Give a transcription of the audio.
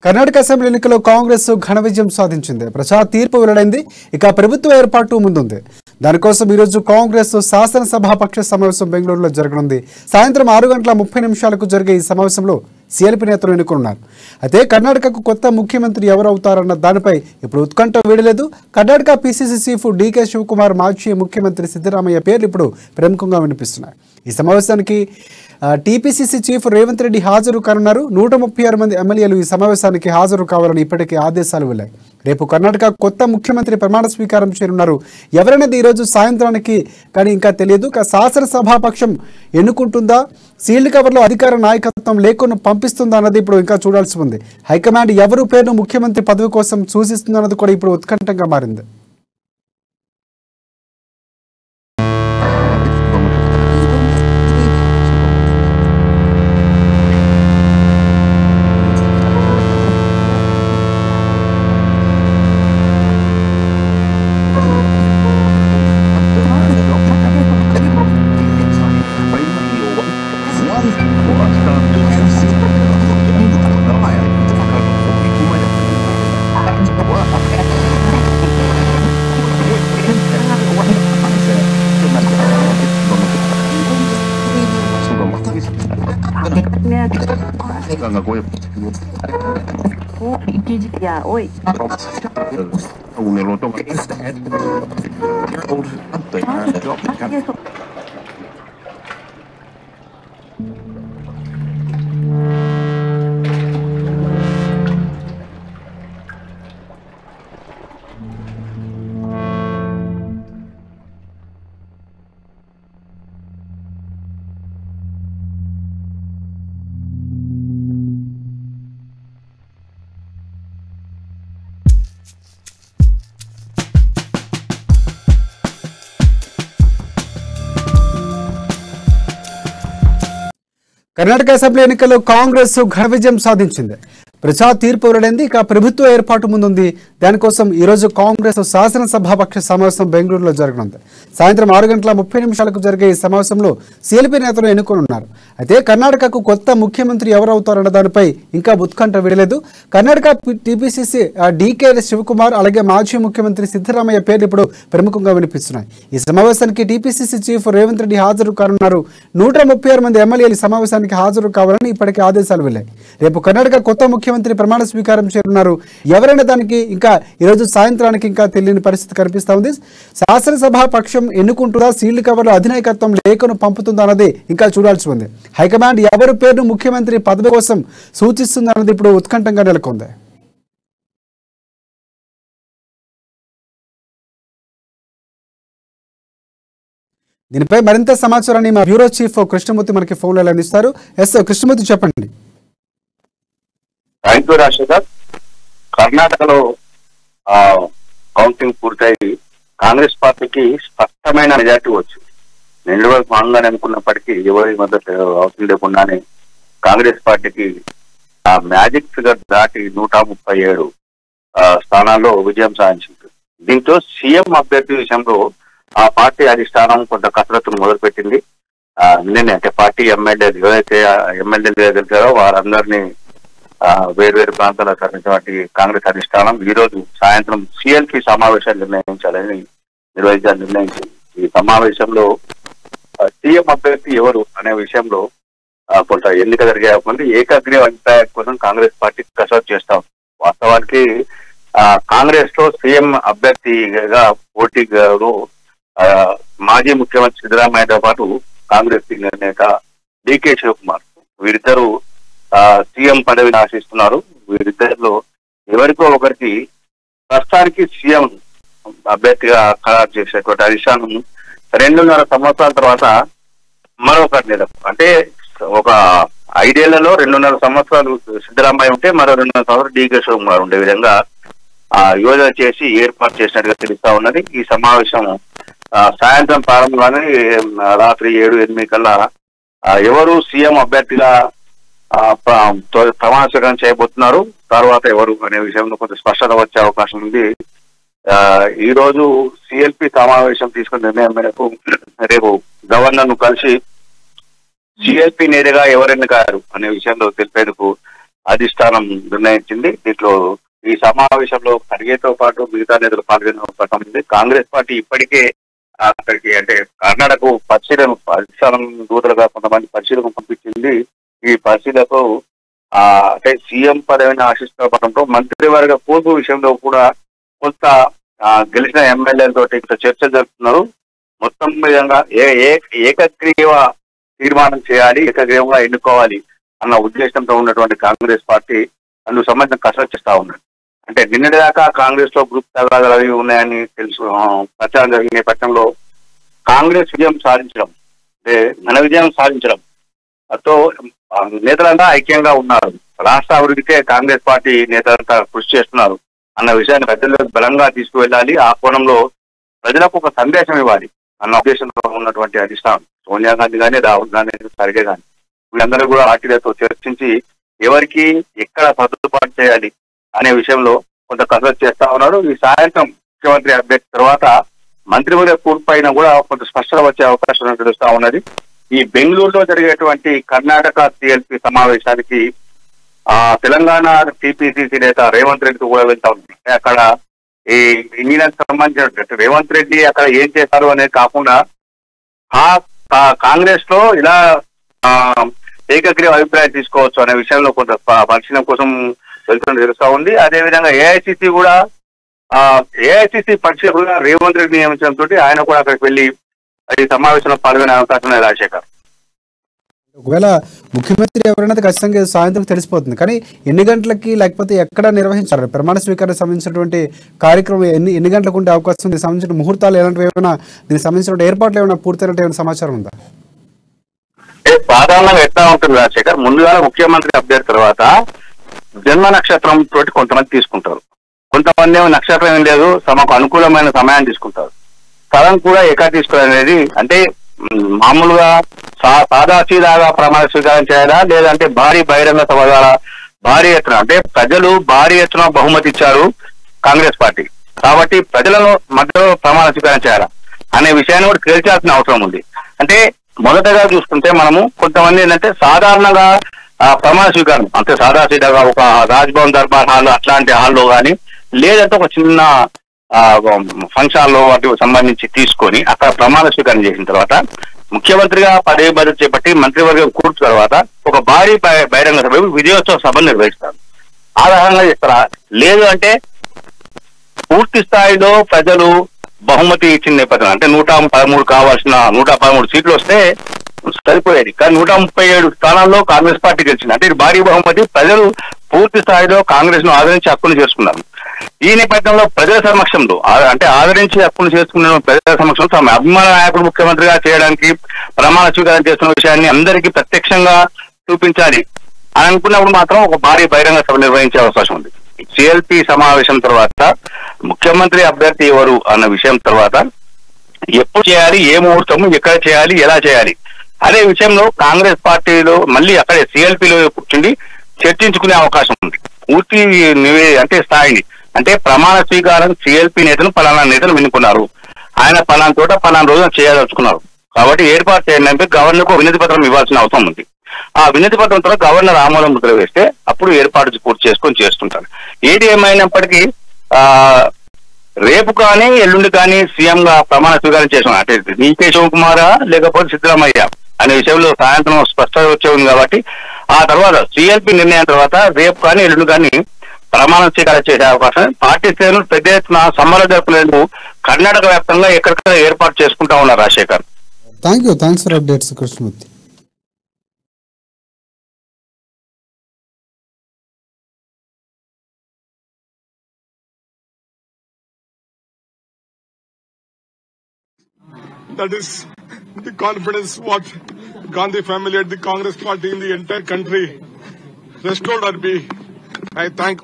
Karnataka assembly ఎన్నికల్లో కాంగ్రెస్ ఘన విజయం సాధించింది. ప్రజా తీర్పు వెల్లడైంది. ఇక ప్రభుత్వ ఏర్పాటు ముందుంది. దానికోసం ఈరోజు కాంగ్రెస్ శాసనసభాపక్ష సమావేశం బెంగళూరులో జరగనుంది. సాయంత్రం 6:30 జరిగే ఈ సమావేశంలో సీఎల్పీ నేతలు ఎన్నుకున్నారు. అయితే కర్ణాటకకు కొత్త ముఖ్యమంత్రి ఎవరు అవుతారన్న దానిపై ఇప్పుడు ఉత్కంఠ వీడలేదు. Karnataka PCC chief DK Shivakumar, మాజీ ముఖ్యమంత్రి సిద్ధరామయ్య పేర్లు ఇప్పుడు ప్రముఖంగా వినిపిస్తున్నాయి. ఈ సమావేశానికి టీపీసీసీ చీఫ్ రేవంత్ రెడ్డి హాజరు కానున్నారు. 136 మంది ఎమ్మెల్యేలు ఈ సమావేశానికి హాజరు కావాలని ఇప్పటికే ఆదేశాలు వెళ్లాయి. రేపు కర్ణాటక కొత్త ముఖ్యమంత్రి ప్రమాణ స్వీకారం చేయనున్నారు. ఎవరనేది ఈరోజు సాయంత్రానికి కానీ ఇంకా తెలియదు. శాసనసభాపక్షం ఎన్నుకుంటుందా, సీల్డ్ కవర్లో అధికార నాయకత్వం లేకుండా పంపిస్తుందా అన్నది ఇప్పుడు ఇంకా చూడాల్సి ఉంది. హైకమాండ్ ఎవరు పేరును ముఖ్యమంత్రి పదవి కోసం సూచిస్తుందన్నది కూడా ఇప్పుడు ఉత్కంఠంగా మారింది. కర్ణాటక అసెంబ్లీ ఎన్నికల్లో కాంగ్రెస్ ఘన విజయం సాధించింది. ప్రజా తీర్పు వెల్లడైంది. ఇక ప్రభుత్వ ఏర్పాటు ముందుంది. దానికోసం ఈరోజు కాంగ్రెస్ శాసనసభాపక్ష సమావేశం బెంగళూరులో జరగనుంది. సాయంత్రం 6:30 జరిగే ఈ సమావేశంలో సీఎల్పీ నేతలు ఎన్నుకోనున్నారు. అయితే కర్ణాటకకు కొత్త ముఖ్యమంత్రి ఎవరవుతారన్న దానిపై ఇంకా ఉత్కంఠ వీడలేదు. కర్ణాటక టీపీసీసీ డీకే శివకుమార్, అలాగే మాజీ ముఖ్యమంత్రి సిద్ధరామయ్య పేర్లు ఇప్పుడు ప్రముఖంగా వినిపిస్తున్నాయి. ఈ సమావేశానికి టీపీసీసీ చీఫ్ రేవంత్ రెడ్డి హాజరు కానున్నారు. 136 మంది ఎమ్మెల్యేలు సమావేశానికి హాజరు కావాలని ఇప్పటికే ఆదేశాలు వెళ్లాయి. రేపు కర్ణాటక కొత్త ముఖ్యమంత్రి ప్రమాణ స్వీకారం చేయనున్నారు. ఎవరైనా దానికి ఇంకా ఈరోజు సాయంత్రానికి ఇంకా తెలియని పరిస్థితి కనిపిస్తా ఉంది. శాసనసభా పక్షం ఎన్నుకుంటుందా, సీల్డ్ కవర్లో అధినాయకత్వం లేఖను పంపుతుందా అన్నది ఇంకా చూడాల్సి ఉంది. హైకమాండ్ ఎవరి పేరును ముఖ్యమంత్రి పదవి కోసం సూచిస్తుంది అన్నది ఇప్పుడు ఉత్కంఠంగా నెలకొంది. దీనిపై మరింత సమాచారాన్ని మా బ్యూరో చీఫ్ కృష్ణమూర్తి మనకి ఫోన్లో అందిస్తారు. ఎస్ కృష్ణమూర్తి, చెప్పండి. Thank you Rajasekhar. కర్ణాటకలో కౌంటింగ్ పూర్తయి కాంగ్రెస్ పార్టీకి స్పష్టమైన మెజార్టీ వచ్చింది. 2 వరకు భాగంగానే అనుకున్నప్పటికీ ఎవరి మద్దతు అవసరం లేకుండానే కాంగ్రెస్ పార్టీకి ఆ మ్యాజిక్ ఫిగర్ దాటి 137 స్థానాల్లో విజయం సాధించింది. దీంతో సీఎం అభ్యర్థి విషయంలో ఆ పార్టీ అధిష్టానం కొంత కసరత్తును మొదలుపెట్టింది. నిన్ననే అంటే పార్టీ ఎమ్మెల్యేలు ఎవరైతే ఎమ్మెల్యేలు గెలిచారో వారందరినీ వేర్వేరు ప్రాంతాలకు తరలించినటువంటి కాంగ్రెస్ అధిష్టానం ఈ రోజు సాయంత్రం సీఎల్పీ సమావేశాలు నిర్వహించింది. ఈ సమావేశంలో సీఎం అభ్యర్థి ఎవరు అనే విషయంలో కొంత ఎన్నిక జరిగే ముందు ఏకాగ్రీవ అభిప్రాయం కోసం కాంగ్రెస్ పార్టీ కసరత్తు చేస్తాం. వాస్తవానికి కాంగ్రెస్ లో సీఎం అభ్యర్థిగా పోటీగారు మాజీ ముఖ్యమంత్రి సిద్ధరామయ్యతో పాటు కాంగ్రెస్ సీనియర్ నేత డీకే శివకుమార్, వీరిద్దరూ సీఎం పదవిని ఆశిస్తున్నారు. వీరిద్దరిలో ఎవరికో ఒకరికి ప్రస్తుతానికి సీఎం అభ్యర్థిగా ఖరారు చేసేటువంటి అధిష్టానం 2.5 సంవత్సరాల తర్వాత మరొకరి మీద అంటే ఒక ఐదేళ్లలో 2.5 సంవత్సరాలు సిద్ధరామయ్య ఉంటే మరో 2.5 సంవత్సరాలు డీకే శివకుమార్ ఉండే విధంగా యోజన చేసి ఏర్పాటు చేసినట్టుగా తెలుస్తా ఉన్నది. ఈ సమావేశం సాయంత్రం ప్రారంభంగానే రాత్రి 7-8 కల్లా ఎవరు సీఎం అభ్యర్థిగా ప్రమాణ స్వీకారం చేయబోతున్నారు, తర్వాత ఎవరు అనే విషయంలో కొంత స్పష్టత వచ్చే అవకాశం ఉంది. ఈ రోజు సిఎల్పి సమావేశం తీసుకున్న నిర్ణయం మేరకు రేపు గవర్నర్ ను కలిసి సిఎల్పి నేరుగా ఎవరెన్నికారు అనే విషయంలో తెలిపేందుకు అధిష్టానం నిర్ణయించింది. దీంట్లో ఈ సమావేశంలో ఖర్గేతో పాటు మిగతా నేతలు పాల్గొనే అవకాశం ఉంది. కాంగ్రెస్ పార్టీ ఇప్పటికే అక్కడికి అంటే కర్ణాటకకు పరిశీలన అధిష్టానం దూతలుగా కొంతమంది పరిశీలన పంపించింది. ఈ పరిశీలకు అంటే సీఎం పదవిని ఆశిస్తున్న మంత్రివర్గ కూర్పు విషయంలో కూడా కొంత గెలిచిన ఎమ్మెల్యేలతో చర్చలు జరుపుతున్నారు. మొత్తం విధంగా ఏకగ్రీవ తీర్మానం చేయాలి, ఏకగ్రీవంగా ఎన్నుకోవాలి అన్న ఉద్దేశంతో ఉన్నటువంటి కాంగ్రెస్ పార్టీ అందుకు సంబంధించిన కసరత్తు చేస్తా ఉన్నది. అంటే నిన్నటి దాకా కాంగ్రెస్ లో గ్రూప్ తగాదాలు అవి ఉన్నాయని తెలుసు ప్రచారం జరిగిన నేపథ్యంలో కాంగ్రెస్ విజయం సాధించడం అంటే ఘన విజయం సాధించడం తో నేతలంతా ఐక్యంగా ఉన్నారు. రాష్ట్ర అభివృద్ధికే కాంగ్రెస్ పార్టీ నేతలంతా కృషి చేస్తున్నారు అన్న విషయాన్ని ప్రజలకు బలంగా తీసుకువెళ్ళాలి. ఆ కోణంలో ప్రజలకు ఒక సందేశం ఇవ్వాలి అన్న ఉద్దేశంలో ఉన్నటువంటి అధిష్టానం సోనియా గాంధీ కానీ రాహుల్ గాంధీ ఖర్గే కానీ వీళ్ళందరూ కూడా పార్టీలతో చర్చించి ఎవరికి ఎక్కడ సర్దుబాటు చేయాలి అనే విషయంలో కొంత కసరత్తు చేస్తా ఉన్నారు. ఈ సాయంత్రం ముఖ్యమంత్రి అభ్యర్థి తర్వాత మంత్రివర్గ కూర్పైన కూడా కొంత స్పష్టత వచ్చే అవకాశం తెలుస్తా ఉన్నది. ఈ బెంగళూరులో జరిగేటువంటి కర్ణాటక సిఎల్పి సమావేశానికి తెలంగాణ టీపీసీసీ నేత రేవంత్ రెడ్డికి కూడా వెళ్తా ఉంది. అక్కడ ఈ ఇంజనీర్కి సంబంధించిన రేవంత్ రెడ్డి అక్కడ ఏం చేశారు అనేది కాకుండా కాంగ్రెస్ లో ఇలా ఏకగ్రీవ అభిప్రాయం తీసుకోవచ్చు అనే విషయంలో కొంత పరిశీలన కోసం వెళ్తున్నట్టు తెలుస్తా ఉంది. అదేవిధంగా ఏఐసిసి పరిశీలన కూడా రేవంత్ రెడ్డి నియమించడంతో ఆయన కూడా అక్కడికి వెళ్లి ఈ సమావేశంలో పాల్గొనే అవకాశం ఉంది. రాజశేఖర్, ఒకవేళ ముఖ్యమంత్రి ఎవరైనా ఖచ్చితంగా సాయంత్రం తెలిసిపోతుంది, కానీ ఎన్ని గంటలకి లేకపోతే ఎక్కడ నిర్వహించారు ప్రమాణ స్వీకారానికి సంబంధించినటువంటి కార్యక్రమం ఎన్ని గంటలకు ఉండే అవకాశం ఉంది? సంబంధించిన ముహూర్తాలు ఎలాంటివి ఏమైనా దీనికి సంబంధించిన ఏర్పాట్లు ఏమైనా పూర్తయినట్టు ఏమైనా సమాచారం ఉందా? సాధారణంగా ఎట్లా ఉంటుంది రాజశేఖర్, ముందుగా ముఖ్యమంత్రి అభ్యర్థి తర్వాత జన్మ నక్షత్రం తోటి కొంతమంది తీసుకుంటారు, కొంతమంది ఏమో నక్షత్రం ఏం లేదు తమకు అనుకూలమైన సమయాన్ని తీసుకుంటారు. స్థలం కూడా ఎక్కడ తీసుకోవాలనేది అంటే మామూలుగా సాదాసీదాగా ప్రమాణ స్వీకారం చేయాలా లేదంటే భారీ బహిరంగ సభ ద్వారా భారీ ఎత్తున అంటే ప్రజలు భారీ ఎత్తున బహుమతి ఇచ్చారు కాంగ్రెస్ పార్టీ కాబట్టి ప్రజలను మధ్యలో ప్రమాణ స్వీకారం చేయాలా అనే విషయాన్ని కూడా తేల్చాల్సిన అవసరం ఉంది. అంటే మొదటగా చూసుకుంటే మనము కొంతమంది ఏంటంటే సాధారణంగా ప్రమాణ స్వీకారం అంటే సాదాసీదాగా ఒక రాజ్భవన్ దర్బార్ హాల్ అట్లాంటి హాల్లో కానీ లేదంటే ఒక చిన్న ఫంక్షన్ హాల్లో వాటికి సంబంధించి తీసుకొని అక్కడ ప్రమాణ స్వీకారం చేసిన తర్వాత ముఖ్యమంత్రిగా పదవి బాధ్యత చేపట్టి మంత్రివర్గం కూర్చు తర్వాత ఒక భారీ బహిరంగ సభ విజయోత్సవ సభను నిర్వహిస్తారు. ఆధారంగా చేస్తారా లేదు అంటే పూర్తి స్థాయిలో ప్రజలు బహుమతి ఇచ్చిన నేపథ్యం అంటే 113 కావాల్సిన 113 సీట్లు వస్తే సరిపోయేది, కానీ 137 స్థానాల్లో కాంగ్రెస్ పార్టీ గెలిచింది. అంటే ఇది భారీ బహుమతి, ప్రజలు పూర్తి స్థాయిలో కాంగ్రెస్ ను ఆదరించి హక్కును చేసుకున్నారు. ఈ నేపథ్యంలో ప్రజల సమక్షంలో అంటే ఆదరించి హక్కును చేసుకున్న ప్రజల సమక్షంలో తమ అభిమాన నాయకుడు ముఖ్యమంత్రిగా చేయడానికి ప్రమాణ స్వీకారం చేస్తున్న విషయాన్ని అందరికీ ప్రత్యక్షంగా చూపించాలి అని అనుకున్నప్పుడు మాత్రం ఒక భారీ బహిరంగ సభ నిర్వహించే అవకాశం ఉంది. సిఎల్పి సమావేశం తర్వాత ముఖ్యమంత్రి అభ్యర్థి ఎవరు అన్న విషయం తర్వాత ఎప్పుడు చేయాలి, ఏ ముహూర్తము ఎక్కడ చేయాలి, ఎలా చేయాలి అనే విషయంలో కాంగ్రెస్ పార్టీలో మళ్ళీ అక్కడే సిఎల్పిలో కూర్చుండి చర్చించుకునే అవకాశం ఉంది. పూర్తి అంటే స్థాయిని అంటే ప్రమాణ స్వీకారం సిఎల్పి నేతలు పలానా నేతలు ఎన్నుకున్నారు, ఆయన పలానా చోట పలానా రోజున చేయదలుచుకున్నారు కాబట్టి ఏర్పాటు చేయాలంటే గవర్నర్ కు వినతి పత్రం ఇవ్వాల్సిన అవసరం ఉంది. ఆ వినతి పత్రం తర్వాత గవర్నర్ ఆమోదం ముద్ర వేస్తే అప్పుడు ఏర్పాటు పూర్తి చేసుకొని చేస్తుంటారు. ఏది ఏమైనప్పటికీ రేపు కానీ ఎల్లుండి కానీ సీఎం గా ప్రమాణ స్వీకారం చేసాం అంటే నీకే శివకుమారా లేకపోతే సిద్ధరామయ్య అనే విషయంలో సాయంత్రం స్పష్టత వచ్చే ఉంది కాబట్టి ఆ తర్వాత సిఎల్పి నిర్ణయం తర్వాత రేపు కానీ ఎల్లుండి కానీ ప్రమాణ స్వీకారం చేసే అవకాశం పార్టీ శ్రేణులు పెద్ద ఎత్తున సమ్మర్ జరుపులేందుకు కర్ణాటక వ్యాప్తంగా ఎక్కడికక్కడ ఏర్పాటు చేసుకుంటా ఉన్నారు. Rajasekhar, thanks for updates Krishnamurthy. That is the confidence what Gandhi family at the Congress party in the entire country restored at me. I thank